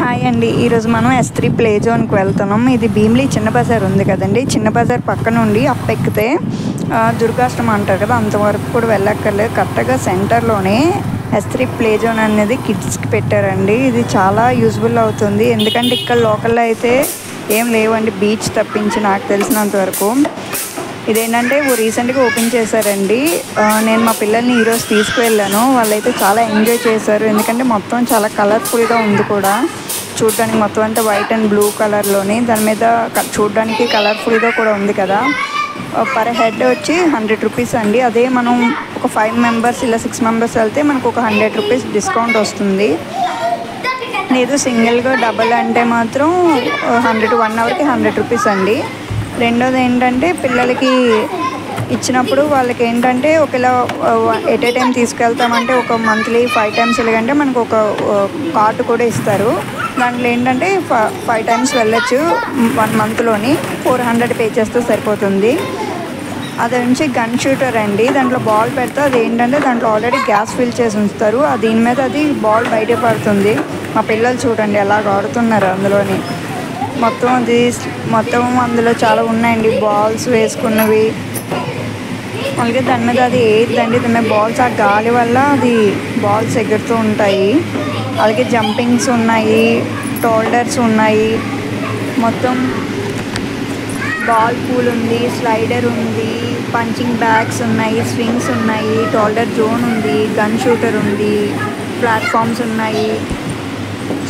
Hi అండి. ఈరోజు మనం S3 ప్లే జోన్కి వెళ్తున్నాం. ఇది భీమిలి చిన్న బజార్ ఉంది కదండి, చిన్న బజార్ పక్క నుండి అప్ ఎక్కితే దుర్గాష్టం అంటారు కదా, అంతవరకు కూడా వెళ్ళక్కర్లేదు. కరెక్ట్గా సెంటర్లోనే S3 ప్లే జోన్ అనేది కిడ్స్కి పెట్టారండి. ఇది చాలా యూజ్ఫుల్ అవుతుంది, ఎందుకంటే ఇక్కడ లోకల్లో అయితే ఏం లేవండి, బీచ్ తప్పించి నాకు తెలిసినంత వరకు. ఇదేంటంటే రీసెంట్గా ఓపెన్ చేశారండి. నేను మా పిల్లల్ని ఈరోజు తీసుకువెళ్ళాను, వాళ్ళైతే చాలా ఎంజాయ్ చేశారు. ఎందుకంటే మొత్తం చాలా కలర్ఫుల్గా ఉంది కూడా, చూడడానికి మొత్తం అంతా వైట్ అండ్ బ్లూ కలర్లోని, దాని మీద చూడడానికి కలర్ఫుల్గా కూడా ఉంది కదా. పర్ హెడ్ వచ్చి 100 రూపీస్ అండి. అదే మనం ఒక 5 మెంబర్స్ ఇలా 6 మెంబర్స్ వెళ్తే మనకు ఒక 100 రూపీస్ డిస్కౌంట్ వస్తుంది. లేదు సింగిల్గా డబల్ అంటే మాత్రం 1 అవర్కి 100 రూపీస్ అండి. రెండోది ఏంటంటే పిల్లలకి ఇచ్చినప్పుడు వాళ్ళకి ఏంటంటే ఒకవేళ ఎట్ ఏ టైం తీసుకెళ్తామంటే ఒక మంత్లీ 5 టైమ్స్ వెళ్ళకంటే మనకు ఒక కార్డు కూడా ఇస్తారు. దాంట్లో ఏంటంటే 5 టైమ్స్ వెళ్ళొచ్చు 1 మంత్లోని. 400 పే చేస్తే సరిపోతుంది. అది నుంచి గన్ షూటర్ అండి, దాంట్లో బాల్ పెడితే అది ఏంటంటే దాంట్లో ఆల్రెడీ గ్యాస్ ఫిల్ చేసి ఉంచుతారు. దీని మీద అది బాల్ బయట పడుతుంది. మా పిల్లలు చూడండి ఎలా ఆడుతున్నారు అందులోని. మొత్తం అందులో చాలా ఉన్నాయండి, బాల్స్ వేసుకున్నవి. అలాగే దాని మీద అది ఏదండి, దాని మీద బాల్స్ ఆ గాలి వల్ల అది బాల్స్ ఎగురుతూ ఉంటాయి. అలాగే జంపింగ్స్ ఉన్నాయి, టోల్డర్స్ ఉన్నాయి, మొత్తం బాల్ పూల్ ఉంది, స్లైడర్ ఉంది, పంచింగ్ బ్యాగ్స్ ఉన్నాయి, స్వింగ్స్ ఉన్నాయి, టోల్డర్ జోన్ ఉంది, గన్ షూటర్ ఉంది, ప్లాట్ఫామ్స్ ఉన్నాయి,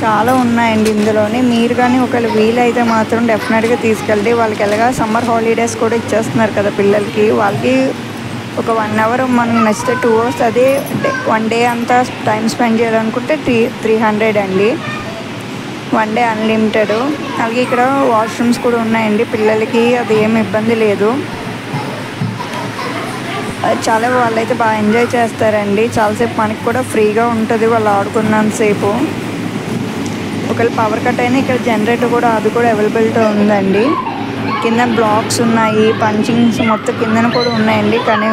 చాలా ఉన్నాయండి ఇందులోనే. మీరు కానీ ఒకవేళ వీలైతే మాత్రం డెఫినెట్గా తీసుకెళ్తే, వాళ్ళకి ఎలాగా సమ్మర్ హాలిడేస్ కూడా ఇచ్చేస్తున్నారు కదా పిల్లలకి, వాళ్ళకి ఒక 1 అవర్ మనకు నచ్చితే 2 అవర్స్ అదే 1 డే అంతా టైం స్పెండ్ చేయాలనుకుంటే 300 అండి, 1 డే అన్లిమిటెడ్. అలాగే ఇక్కడ వాష్రూమ్స్ కూడా ఉన్నాయండి పిల్లలకి, అది ఏమి ఇబ్బంది లేదు. చాలా వాళ్ళైతే బాగా ఎంజాయ్ చేస్తారండి. చాలాసేపు మనకి కూడా ఫ్రీగా ఉంటుంది వాళ్ళు ఆడుకున్నంతసేపు. ఒకవేళ పవర్ కట్ అయినా ఇక్కడ జనరేటర్ కూడా అది కూడా అవైలబిలిటీ ఉందండి. కింద బ్లాక్స్ ఉన్నాయి, పంచింగ్స్ మొత్తం కిందన కూడా ఉన్నాయండి. కానీ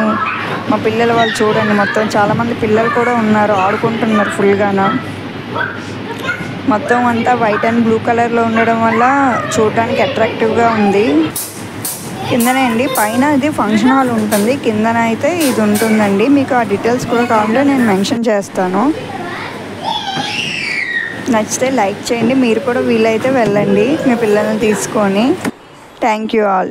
మా పిల్లలు వాళ్ళు చూడండి, మొత్తం చాలామంది పిల్లలు కూడా ఉన్నారు, ఆడుకుంటున్నారు ఫుల్గాన. మొత్తం అంతా వైట్ అండ్ బ్లూ కలర్లో ఉండడం వల్ల చూడడానికి అట్రాక్టివ్గా ఉంది. కిందనే అండి, పైన ఇది ఫంక్షన్ హాల్ ఉంటుంది, కిందన అయితే ఇది ఉంటుందండి. మీకు ఆ డీటెయిల్స్ కూడా కావాలంటే నేను మెన్షన్ చేస్తాను. నచ్చితే లైక్ చేయండి, మీరు కూడా వీలైతే వెళ్ళండి మీ పిల్లల్ని తీసుకొని. Thank you all.